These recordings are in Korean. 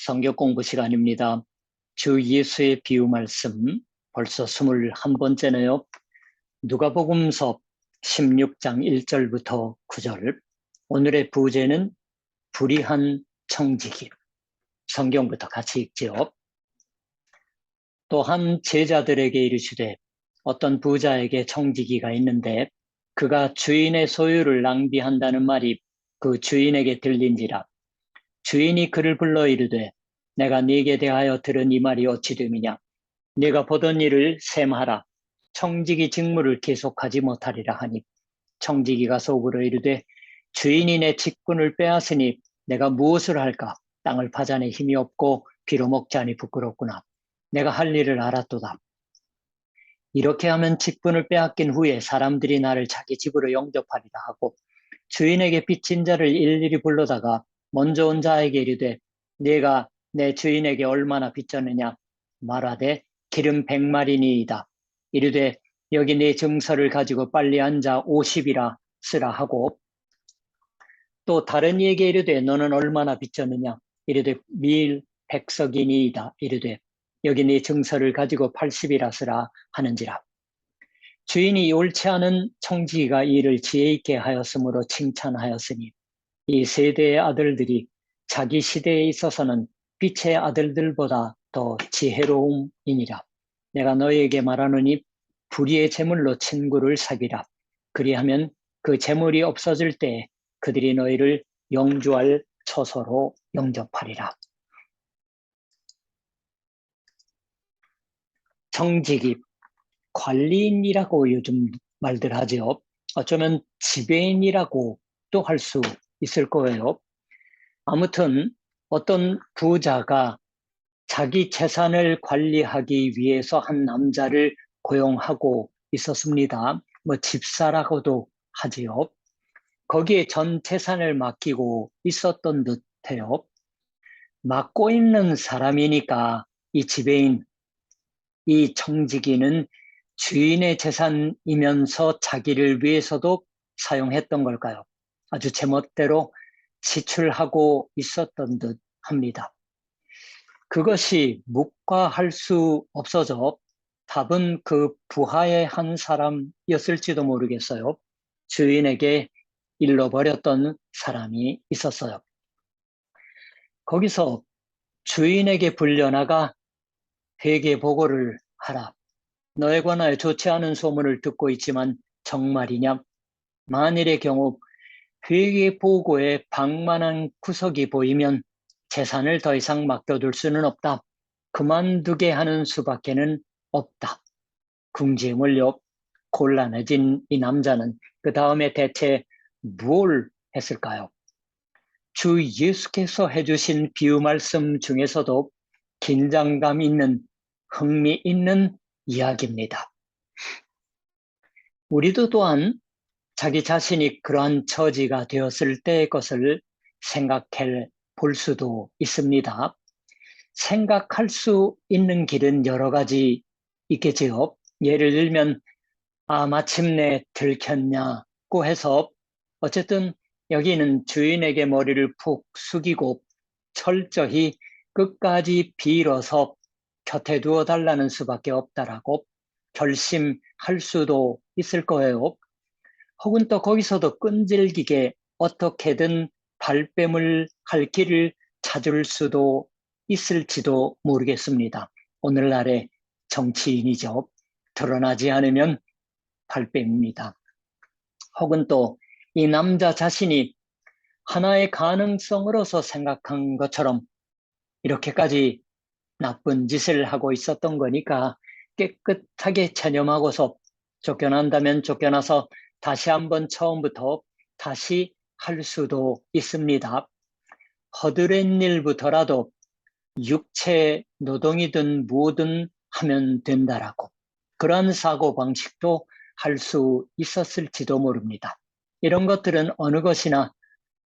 성경 공부 시간입니다. 주 예수의 비유 말씀 벌써 21번째네요. 누가복음서 16장 1절부터 9절. 오늘의 부제는 불의한 청지기. 성경부터 같이 읽지요. 또한 제자들에게 이르시되 어떤 부자에게 청지기가 있는데 그가 주인의 소유를 낭비한다는 말이 그 주인에게 들린지라. 주인이 그를 불러 이르되 내가 네게 대하여 들은 이 말이 어찌 됨이냐. 네가 보던 일을 셈하라. 청지기 직무를 계속하지 못하리라 하니 청지기가 속으로 이르되 주인이 내 직분을 빼앗으니 내가 무엇을 할까. 땅을 파자니 힘이 없고 비로 먹자니 부끄럽구나. 내가 할 일을 알았도다. 이렇게 하면 직분을 빼앗긴 후에 사람들이 나를 자기 집으로 영접하리라 하고 주인에게 빚진 자를 일일이 불러다가 먼저 온 자에게 이르되 네가 내 주인에게 얼마나 빚졌느냐. 말하되 기름 100마리니이다. 이르되 여기 네 증서를 가지고 빨리 앉아 50이라 쓰라 하고 또 다른 이에게 이르되 너는 얼마나 빚졌느냐. 이르되 밀 100석이니이다. 이르되 여기 네 증서를 가지고 80이라 쓰라 하는지라. 주인이 옳지 않은 청지기가 이를 지혜 있게 하였으므로 칭찬하였으니 이 세대의 아들들이 자기 시대에 있어서는 빛의 아들들보다 더 지혜로움이니라. 내가 너희에게 말하노니 불의의 재물로 친구를 사귀라. 그리하면 그 재물이 없어질 때 그들이 너희를 영주할 처소로 영접하리라. 청지기, 관리인이라고 요즘 말들 하죠. 어쩌면 지배인이라고 또 할 수 있을 거예요. 아무튼 어떤 부자가 자기 재산을 관리하기 위해서 한 남자를 고용하고 있었습니다. 집사라고도 하지요. 거기에 전 재산을 맡기고 있었던 듯해요. 맡고 있는 사람이니까 이 지배인, 이 청지기는 주인의 재산이면서 자기를 위해서도 사용했던 걸까요? 아주 제멋대로 지출하고 있었던 듯 합니다. 그것이 묵과할 수 없어져 답은 그 부하의 한 사람이었을지도 모르겠어요. 주인에게 일러버렸던 사람이 있었어요. 거기서 주인에게 불려나가 회개 보고를 하라. 너에 관하여 좋지 않은 소문을 듣고 있지만 정말이냐? 만일의 경우 회계 보고에 방만한 구석이 보이면 재산을 더 이상 맡겨둘 수는 없다. 그만두게 하는 수밖에는 없다. 궁지에 몰려 곤란해진 이 남자는 그 다음에 대체 뭘 했을까요? 주 예수께서 해주신 비유 말씀 중에서도 긴장감 있는 흥미 있는 이야기입니다. 우리도 또한 자기 자신이 그러한 처지가 되었을 때의 것을 생각해 볼 수도 있습니다. 생각할 수 있는 길은 여러 가지 있겠지요. 예를 들면 마침내 들켰냐고 해서 어쨌든 여기는 주인에게 머리를 푹 숙이고 철저히 끝까지 빌어서 곁에 두어 달라는 수밖에 없다라고 결심할 수도 있을 거예요. 혹은 또 거기서도 끈질기게 어떻게든 발뺌을 할 길을 찾을 수도 있을지도 모르겠습니다. 오늘날의 정치인이죠. 드러나지 않으면 발뺌입니다. 혹은 또 이 남자 자신이 하나의 가능성으로서 생각한 것처럼 이렇게까지 나쁜 짓을 하고 있었던 거니까 깨끗하게 체념하고서 쫓겨난다면 쫓겨나서 다시 한번 처음부터 다시 할 수도 있습니다. 허드렛 일부터라도 육체 노동이든 뭐든 하면 된다라고 그러한 사고방식도 할 수 있었을지도 모릅니다. 이런 것들은 어느 것이나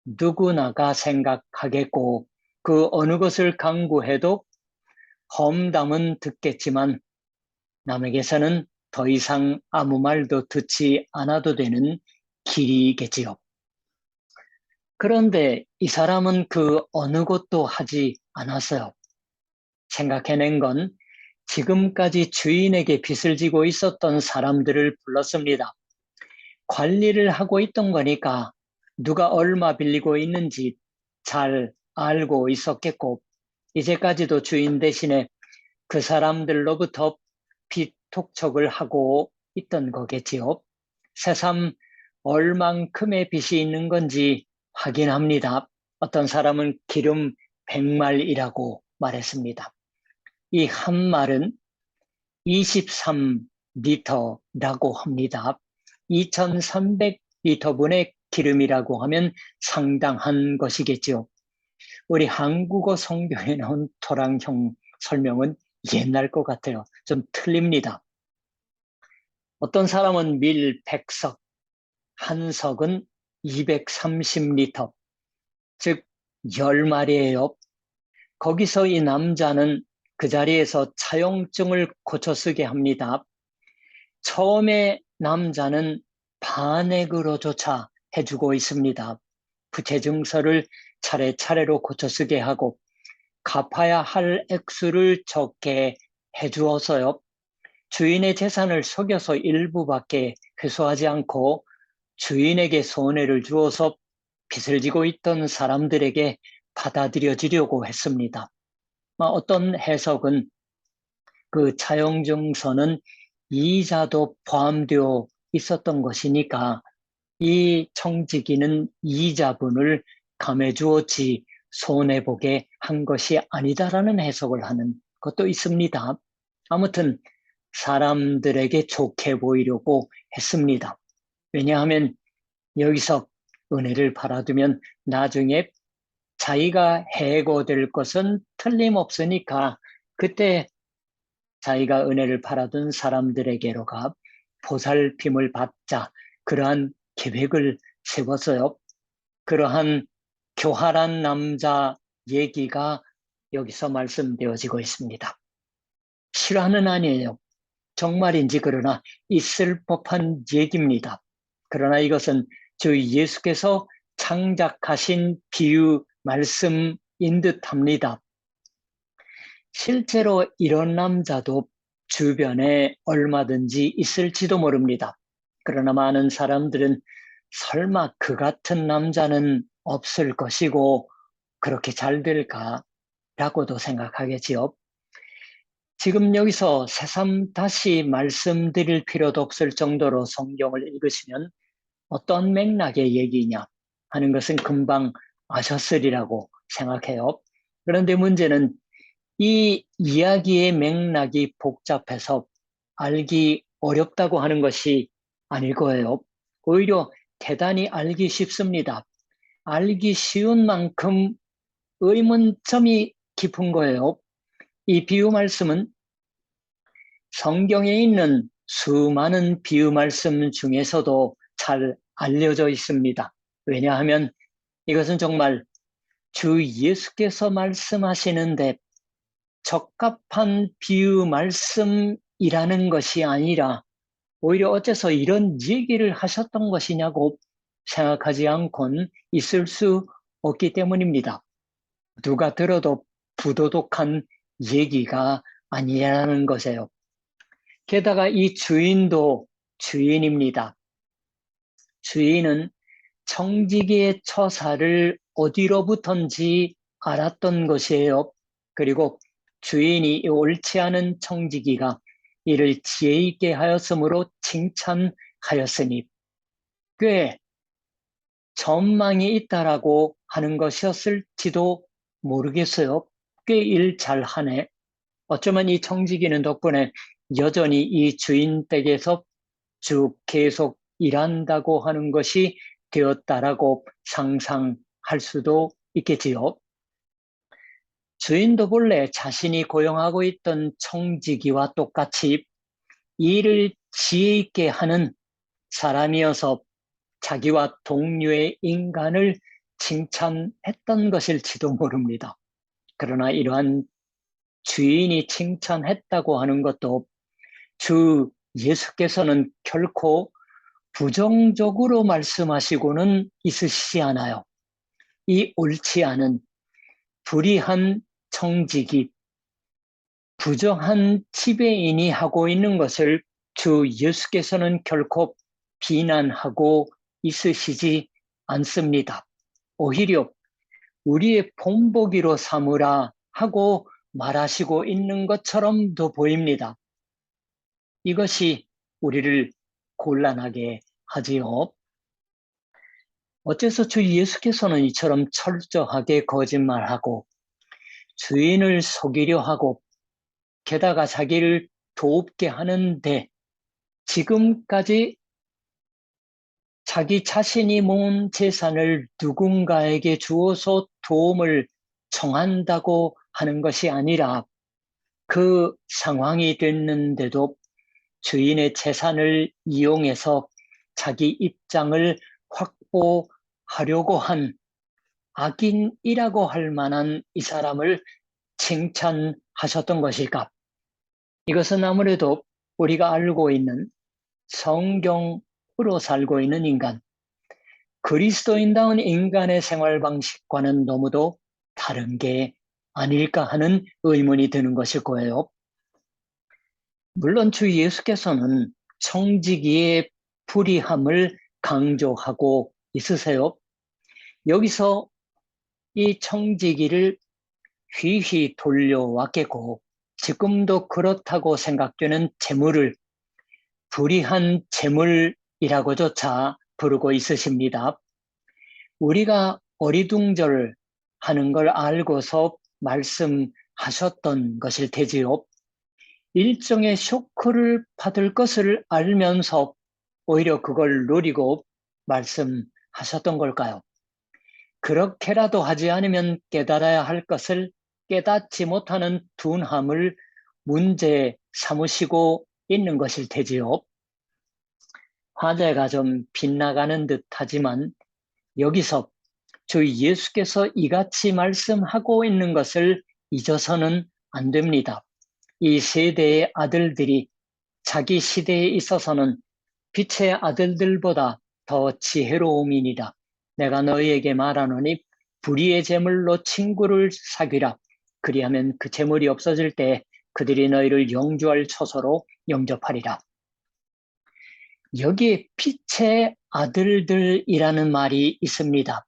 누구나가 생각하겠고 그 어느 것을 강구해도 험담은 듣겠지만 남에게서는 더 이상 아무 말도 듣지 않아도 되는 길이겠지요. 그런데 이 사람은 그 어느 것도 하지 않았어요. 생각해낸 건 지금까지 주인에게 빚을 지고 있었던 사람들을 불렀습니다. 관리를 하고 있던 거니까 누가 얼마 빌리고 있는지 잘 알고 있었겠고, 이제까지도 주인 대신에 그 사람들로부터 빚 톡촉을 하고 있던 거겠지요. 새삼 얼만큼의 빚이 있는 건지 확인합니다. 어떤 사람은 기름 100말이라고 말했습니다. 이 한 말은 23리터라고 합니다. 2300리터분의 기름이라고 하면 상당한 것이겠죠. 우리 한국어 성경에 나온 토랑형 설명은 옛날 것 같아요. 좀 틀립니다. 어떤 사람은 밀 100석, 한 석은 230리터, 즉 10마리예요. 거기서 이 남자는 그 자리에서 차용증을 고쳐 쓰게 합니다. 처음에 남자는 반액으로조차 해주고 있습니다. 부채 증서를 차례차례로 고쳐 쓰게 하고 갚아야 할 액수를 적게 해주어서요. 주인의 재산을 속여서 일부밖에 회수하지 않고 주인에게 손해를 주어서 빚을 지고 있던 사람들에게 받아들여지려고 했습니다. 어떤 해석은 그 차용증서는 이자도 포함되어 있었던 것이니까 이 청지기는 이자분을 감해 주었지 손해보게 한 것이 아니다라는 해석을 하는 것도 있습니다. 아무튼 사람들에게 좋게 보이려고 했습니다. 왜냐하면 여기서 은혜를 팔아두면 나중에 자기가 해고될 것은 틀림없으니까 그때 자기가 은혜를 팔아둔 사람들에게로 가 보살핌을 받자, 그러한 계획을 세웠어요. 그러한 교활한 남자 얘기가 여기서 말씀되어지고 있습니다. 실화는 아니에요. 정말인지 그러나 있을 법한 얘기입니다. 그러나 이것은 주 예수께서 창작하신 비유 말씀인 듯합니다. 실제로 이런 남자도 주변에 얼마든지 있을지도 모릅니다. 그러나 많은 사람들은 설마 그 같은 남자는 없을 것이고 그렇게 잘 될까라고도 생각하겠지요. 지금 여기서 새삼 다시 말씀드릴 필요도 없을 정도로 성경을 읽으시면 어떤 맥락의 얘기냐 하는 것은 금방 아셨으리라고 생각해요. 그런데 문제는 이 이야기의 맥락이 복잡해서 알기 어렵다고 하는 것이 아닐 거예요. 오히려 대단히 알기 쉽습니다. 알기 쉬운 만큼 의문점이 깊은 거예요. 이 비유 말씀은 성경에 있는 수많은 비유 말씀 중에서도 잘 알려져 있습니다. 왜냐하면 이것은 정말 주 예수께서 말씀하시는데 적합한 비유 말씀이라는 것이 아니라 오히려 어째서 이런 얘기를 하셨던 것이냐고 생각하지 않고는 있을 수 없기 때문입니다. 누가 들어도 부도덕한 얘기가 아니라는 것이에요. 게다가 이 주인도 주인입니다. 주인은 청지기의 처사를 어디로부턴지 알았던 것이에요. 그리고 주인이 옳지 않은 청지기가 이를 지혜 있게 하였으므로 칭찬하였으니 꽤 전망이 있다라고 하는 것이었을지도 모르겠어요. 꽤 일 잘하네. 어쩌면 이 청지기는 덕분에 여전히 이 주인 댁에서 쭉 계속 일한다고 하는 것이 되었다라고 상상할 수도 있겠지요. 주인도 본래 자신이 고용하고 있던 청지기와 똑같이 일을 지혜 있게 하는 사람이어서 자기와 동료의 인간을 칭찬했던 것일지도 모릅니다. 그러나 이러한 주인이 칭찬했다고 하는 것도 주 예수께서는 결코 부정적으로 말씀하시고는 있으시지 않아요. 이 옳지 않은 불의한 청지기, 부정한 지배인이 하고 있는 것을 주 예수께서는 결코 비난하고 있으시지 않습니다. 오히려 우리의 본보기로 삼으라 하고 말하시고 있는 것처럼도 보입니다. 이것이 우리를 곤란하게 하지요. 어째서 주 예수께서는 이처럼 철저하게 거짓말하고 주인을 속이려 하고 게다가 자기를 돕게 하는데 지금까지 자기 자신이 모은 재산을 누군가에게 주어서 도움을 청한다고 하는 것이 아니라 그 상황이 됐는데도 주인의 재산을 이용해서 자기 입장을 확보하려고 한 악인이라고 할 만한 이 사람을 칭찬하셨던 것일까? 이것은 아무래도 우리가 알고 있는 성경으로 살고 있는 인간, 그리스도인다운 인간의 생활 방식과는 너무도 다른 게 아닐까 하는 의문이 드는 것일 거예요. 물론 주 예수께서는 청지기의 불의함을 강조하고 있으세요. 여기서 이 청지기를 휘휘 돌려왔겠고 지금도 그렇다고 생각되는 재물을 불의한 재물이라고조차 부르고 있으십니다. 우리가 어리둥절하는 걸 알고서 말씀하셨던 것일 테지요. 일종의 쇼크를 받을 것을 알면서 오히려 그걸 노리고 말씀하셨던 걸까요? 그렇게라도 하지 않으면 깨달아야 할 것을 깨닫지 못하는 둔함을 문제 삼으시고 있는 것일 테지요. 화제가 좀 빗나가는 듯 하지만 여기서 주 예수께서 이같이 말씀하고 있는 것을 잊어서는 안 됩니다. 이 세대의 아들들이 자기 시대에 있어서는 빛의 아들들보다 더 지혜로움이니라. 내가 너희에게 말하노니 불의의 재물로 친구를 사귀라. 그리하면 그 재물이 없어질 때 그들이 너희를 영주할 처소로 영접하리라. 여기에 빛의 아들들이라는 말이 있습니다.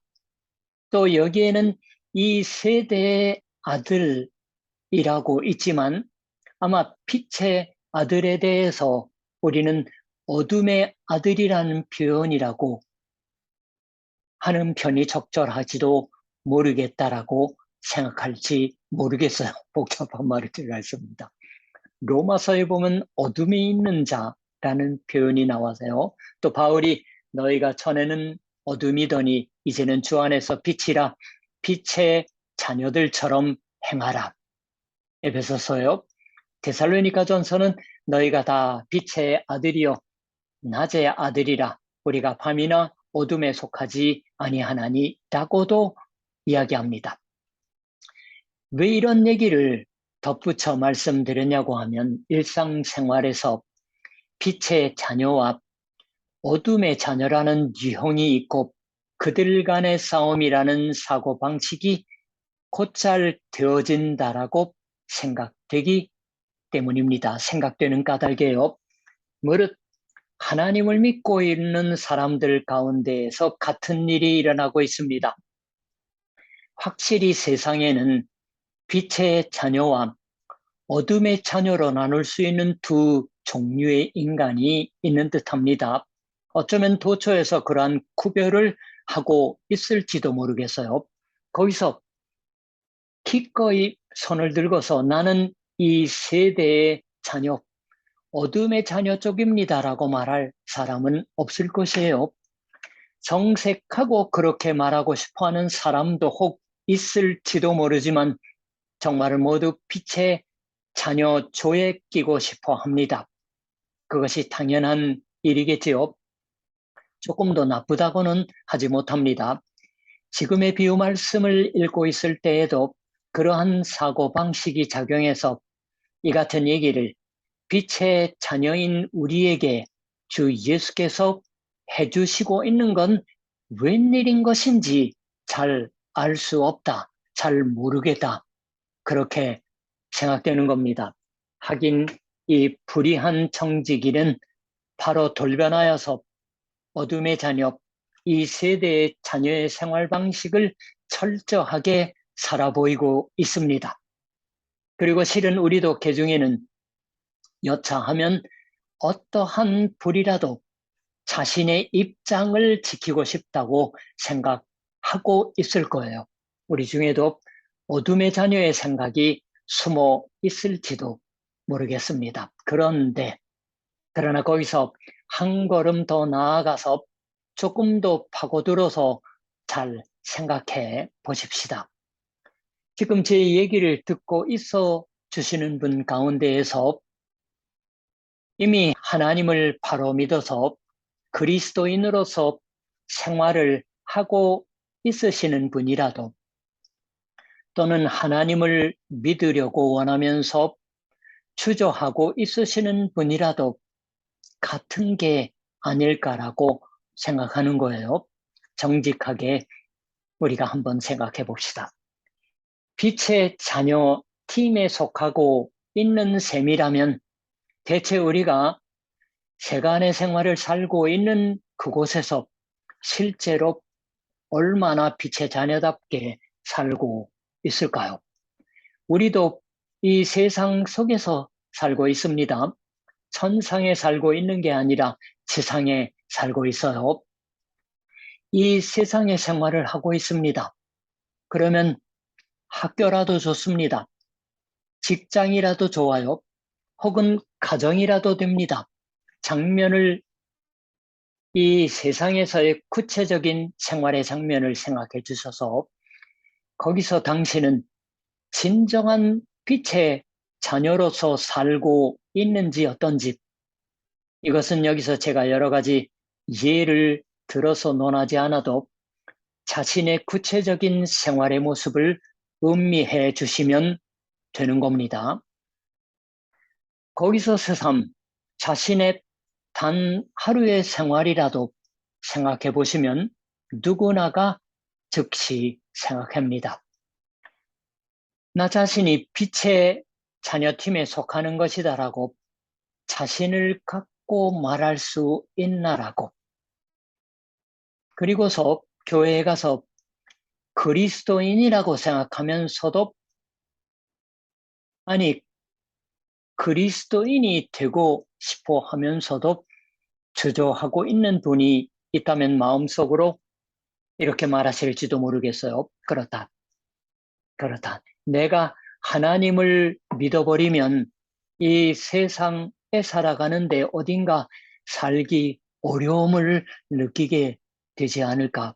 또 여기에는 이 세대의 아들이라고 있지만 아마 빛의 아들에 대해서 우리는 어둠의 아들이라는 표현이라고 하는 편이 적절하지도 모르겠다라고 생각할지 모르겠어요. 복잡한 말이 들어가 있습니다. 로마서에 보면 어둠이 있는 자라는 표현이 나와서요. 또 바울이 너희가 전에는 어둠이더니 이제는 주 안에서 빛이라 빛의 자녀들처럼 행하라. 에베소서요. 데살로니가전서는 너희가 다 빛의 아들이요 낮의 아들이라 우리가 밤이나 어둠에 속하지 아니하나니 라고도 이야기합니다. 왜 이런 얘기를 덧붙여 말씀드렸냐고 하면 일상생활에서 빛의 자녀와 어둠의 자녀라는 유형이 있고 그들 간의 싸움이라는 사고방식이 곧잘 되어진다라고 생각되기 때문입니다. 생각되는 까닭이에요. 무릇 하나님을 믿고 있는 사람들 가운데에서 같은 일이 일어나고 있습니다. 확실히 세상에는 빛의 자녀와 어둠의 자녀로 나눌 수 있는 두 종류의 인간이 있는 듯합니다. 어쩌면 도처에서 그러한 구별을 하고 있을지도 모르겠어요. 거기서 기꺼이 손을 들고서 나는 이 세대의 자녀, 어둠의 자녀 쪽입니다라고 말할 사람은 없을 것이에요. 정색하고 그렇게 말하고 싶어하는 사람도 혹 있을지도 모르지만 정말 모두 빛의 자녀 조에 끼고 싶어 합니다. 그것이 당연한 일이겠지요. 조금 더 나쁘다고는 하지 못합니다. 지금의 비유 말씀을 읽고 있을 때에도 그러한 사고방식이 작용해서 이 같은 얘기를 빛의 자녀인 우리에게 주 예수께서 해주시고 있는 건 웬일인 것인지 잘 알 수 없다, 잘 모르겠다, 그렇게 생각되는 겁니다. 하긴 이 불의한 청지기는 바로 돌변하여서 어둠의 자녀, 이 세대의 자녀의 생활 방식을 철저하게 살아보이고 있습니다. 그리고 실은 우리도 개중에는 여차하면 어떠한 불이라도 자신의 입장을 지키고 싶다고 생각하고 있을 거예요. 우리 중에도 어둠의 자녀의 생각이 숨어 있을지도 모르겠습니다. 그러나 거기서 한 걸음 더 나아가서 조금 더 파고들어서 잘 생각해 보십시다. 지금 제 얘기를 듣고 있어 주시는 분 가운데에서 이미 하나님을 바로 믿어서 그리스도인으로서 생활을 하고 있으시는 분이라도 또는 하나님을 믿으려고 원하면서 추조하고 있으시는 분이라도 같은 게 아닐까라고 생각하는 거예요. 정직하게 우리가 한번 생각해 봅시다. 빛의 자녀 팀에 속하고 있는 셈이라면 대체 우리가 세간의 생활을 살고 있는 그곳에서 실제로 얼마나 빛의 자녀답게 살고 있을까요? 우리도 이 세상 속에서 살고 있습니다. 천상에 살고 있는 게 아니라 지상에 살고 있어요. 이 세상의 생활을 하고 있습니다. 그러면 학교라도 좋습니다. 직장이라도 좋아요. 혹은 가정이라도 됩니다. 장면을 이 세상에서의 구체적인 생활의 장면을 생각해 주셔서 거기서 당신은 진정한 빛의 자녀로서 살고 있는지 어떤지 이것은 여기서 제가 여러 가지 예를 들어서 논하지 않아도 자신의 구체적인 생활의 모습을 음미해 주시면 되는 겁니다. 거기서 새삼 자신의 단 하루의 생활이라도 생각해 보시면 누구나가 즉시 생각합니다. 나 자신이 빛의 자녀팀에 속하는 것이다라고 자신을 갖고 말할 수 있나라고. 그리고서 교회에 가서 그리스도인이라고 생각하면서도 아니 그리스도인이 되고 싶어 하면서도 주저하고 있는 분이 있다면 마음속으로 이렇게 말하실지도 모르겠어요. 그렇다. 내가 하나님을 믿어버리면 이 세상에 살아가는데 어딘가 살기 어려움을 느끼게 되지 않을까?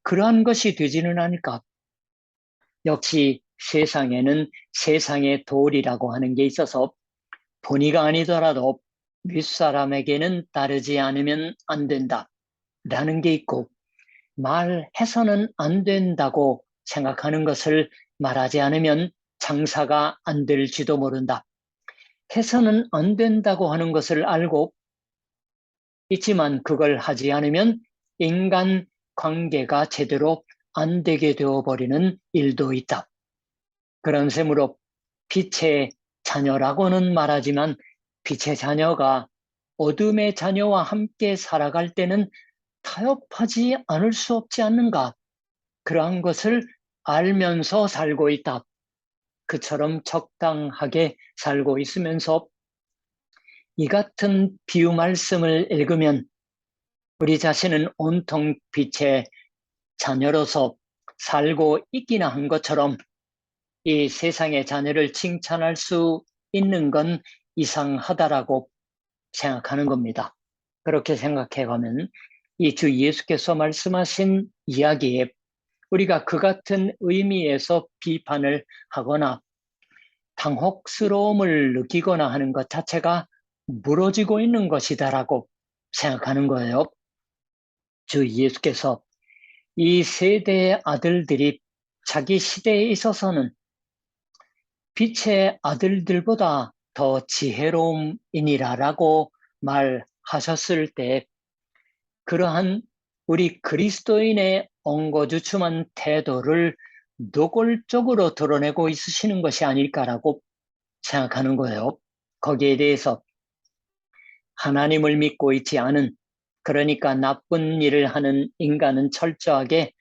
그러한 것이 되지는 않을까? 역시 세상에는 세상의 도리라고 하는 게 있어서 본의가 아니더라도 윗사람에게는 따르지 않으면 안 된다. 라는 게 있고 말해서는 안 된다고 생각하는 것을 말하지 않으면 장사가 안 될지도 모른다. 해서는 안 된다고 하는 것을 알고 있지만 그걸 하지 않으면 인간 관계가 제대로 안 되게 되어버리는 일도 있다. 그런 셈으로 빛의 자녀라고는 말하지만 빛의 자녀가 어둠의 자녀와 함께 살아갈 때는 타협하지 않을 수 없지 않는가? 그러한 것을 알면서 살고 있다. 그처럼 적당하게 살고 있으면서 이 같은 비유 말씀을 읽으면 우리 자신은 온통 빛의 자녀로서 살고 있기나 한 것처럼 이 세상의 자녀를 칭찬할 수 있는 건 이상하다라고 생각하는 겁니다. 그렇게 생각해 가면 이 주 예수께서 말씀하신 이야기에 우리가 그 같은 의미에서 비판을 하거나 당혹스러움을 느끼거나 하는 것 자체가 무너지고 있는 것이다라고 생각하는 거예요. 주 예수께서 이 세대의 아들들이 자기 시대에 있어서는 빛의 아들들보다 더 지혜로움이니라라고 말하셨을 때 그러한 우리 그리스도인의 엉거주춤한 태도를 노골적으로 드러내고 있으시는 것이 아닐까라고 생각하는 거예요. 거기에 대해서 하나님을 믿고 있지 않은, 그러니까 나쁜 일을 하는 인간은 철저하게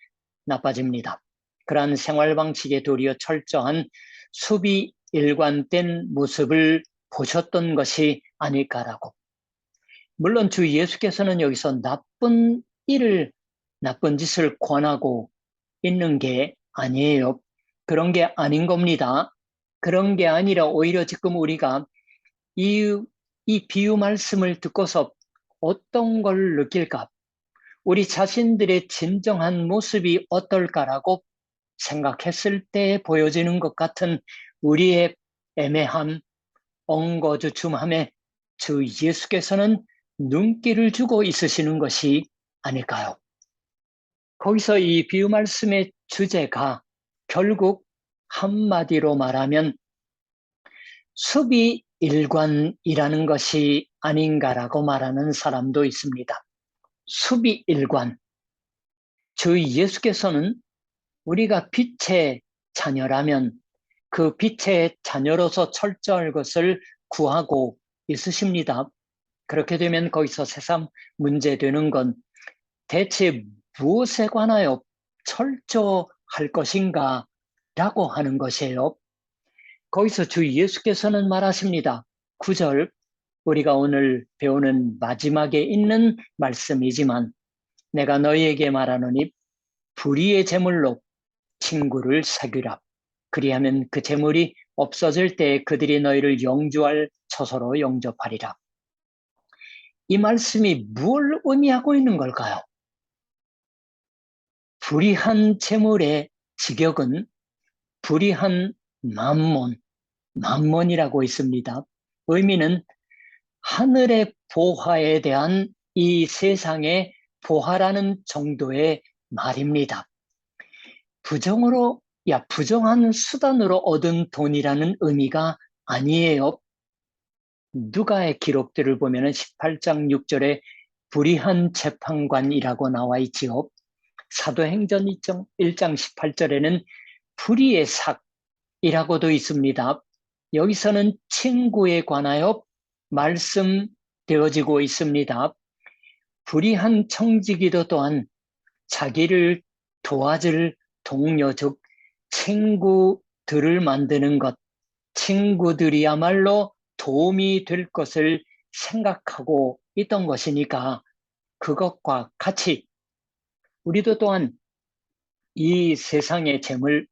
나빠집니다. 그러한 생활 방식에 도리어 철저한 수비 일관된 모습을 보셨던 것이 아닐까라고. 물론 주 예수께서는 여기서 나쁜 짓을 권하고 있는 게 아니에요. 그런 게 아닌 겁니다. 그런 게 아니라 오히려 지금 우리가 이 비유 말씀을 듣고서 어떤 걸 느낄까? 우리 자신들의 진정한 모습이 어떨까라고 생각했을 때 보여지는 것 같은 우리의 애매함, 엉거주춤함에 주 예수께서는 눈길을 주고 있으시는 것이 아닐까요? 거기서 이 비유 말씀의 주제가 결국 한마디로 말하면 수비 일관이라는 것이 아닌가라고 말하는 사람도 있습니다. 수비 일관. 주 예수께서는 우리가 빛의 자녀라면 그 빛의 자녀로서 철저할 것을 구하고 있으십니다. 그렇게 되면 거기서 새삼 문제되는 건 대체 무엇에 관하여 철저할 것인가 라고 하는 것이에요. 거기서 주 예수께서는 말하십니다. 9절, 우리가 오늘 배우는 마지막에 있는 말씀이지만 내가 너희에게 말하노니 불의의 제물로 친구를 사귀라. 그리하면 그 제물이 없어질 때 그들이 너희를 영주할 처소로 영접하리라. 이 말씀이 뭘 의미하고 있는 걸까요? 불의한 제물의 직역은 불의한 만몬이라고 있습니다. 의미는 하늘의 보화에 대한 이 세상의 보화라는 정도의 말입니다. 부정한 수단으로 얻은 돈이라는 의미가 아니에요. 누가의 기록들을 보면 18장 6절에 불의한 재판관이라고 나와 있지요. 사도행전 1장 18절에는 불의의 삭이라고도 있습니다. 여기서는 친구에 관하여 말씀되어지고 있습니다. 불의한 청지기도 또한 자기를 도와줄 동료, 즉 친구들을 만드는 것, 친구들이야말로 도움이 될 것을 생각하고 있던 것이니까 그것과 같이 우리도 또한 이 세상의 재물,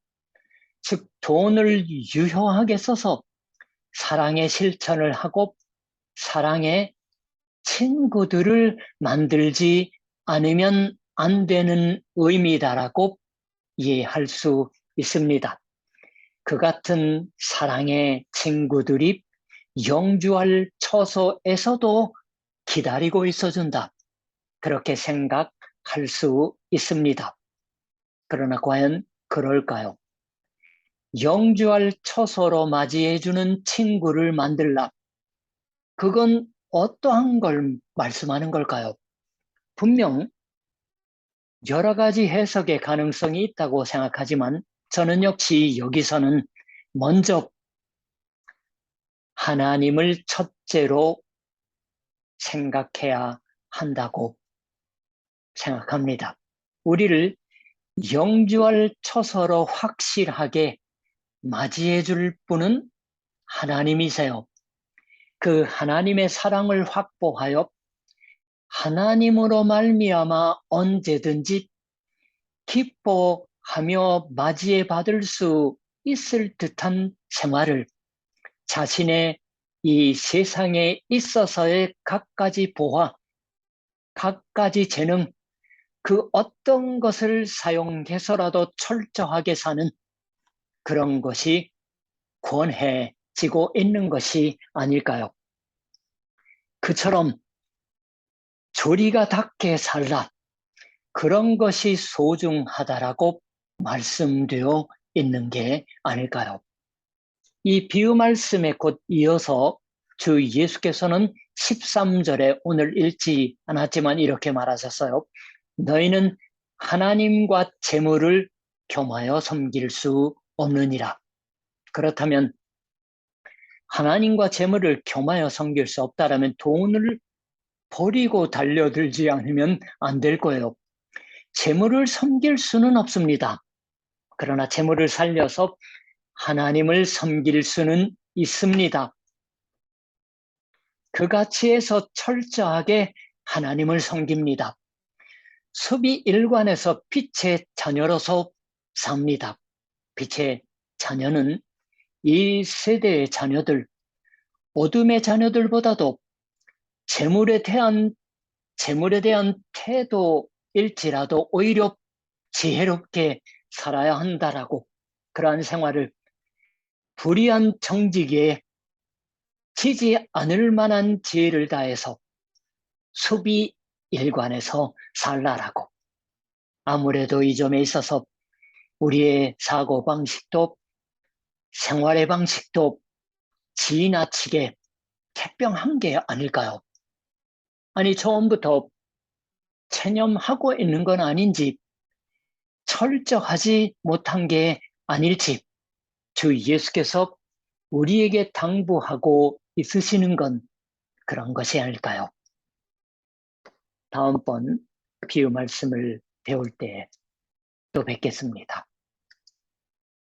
즉 돈을 유효하게 써서 사랑의 실천을 하고 사랑의 친구들을 만들지 않으면 안 되는 의미다라고 이해할 수 있습니다. 그 같은 사랑의 친구들이 영주할 처소에서도 기다리고 있어준다. 그렇게 생각할 수 있습니다. 그러나 과연 그럴까요? 영주할 처소로 맞이해주는 친구를 만들라. 그건 어떠한 걸 말씀하는 걸까요? 분명 여러 가지 해석의 가능성이 있다고 생각하지만 저는 역시 여기서는 먼저 하나님을 첫째로 생각해야 한다고 생각합니다. 우리를 영주할 처소로 확실하게 맞이해 줄 분은 하나님이세요. 그 하나님의 사랑을 확보하여 하나님으로 말미암아 언제든지 기뻐하며 맞이해 받을 수 있을 듯한 생활을 자신의 이 세상에 있어서의 갖가지 보화, 갖가지 재능, 그 어떤 것을 사용해서라도 철저하게 사는 그런 것이 권해지고 있는 것이 아닐까요? 그처럼 조리가 닿게 살라. 그런 것이 소중하다라고 말씀되어 있는 게 아닐까요? 이 비유 말씀에 곧 이어서 주 예수께서는 13절에 오늘 읽지 않았지만 이렇게 말하셨어요. 너희는 하나님과 재물을 겸하여 섬길 수 없느니라. 그렇다면 하나님과 재물을 겸하여 섬길 수 없다라면 돈을 버리고 달려들지 않으면 안 될 거예요. 재물을 섬길 수는 없습니다. 그러나 재물을 살려서 하나님을 섬길 수는 있습니다. 그 가치에서 철저하게 하나님을 섬깁니다. 섭이 일관에서 빛의 자녀로서 삽니다. 빛의 자녀는 이 세대의 자녀들, 어둠의 자녀들보다도 재물에 대한 태도일지라도 오히려 지혜롭게 살아야 한다라고, 그러한 생활을 불의한 정직에 지지 않을 만한 지혜를 다해서 수비 일관에서 살라라고. 아무래도 이 점에 있어서 우리의 사고방식도 생활의 방식도 지나치게 태평한 게 아닐까요? 아니, 처음부터 체념하고 있는 건 아닌지, 철저하지 못한 게 아닐지, 주 예수께서 우리에게 당부하고 있으시는 건 그런 것이 아닐까요? 다음번 비유 말씀을 배울 때 또 뵙겠습니다.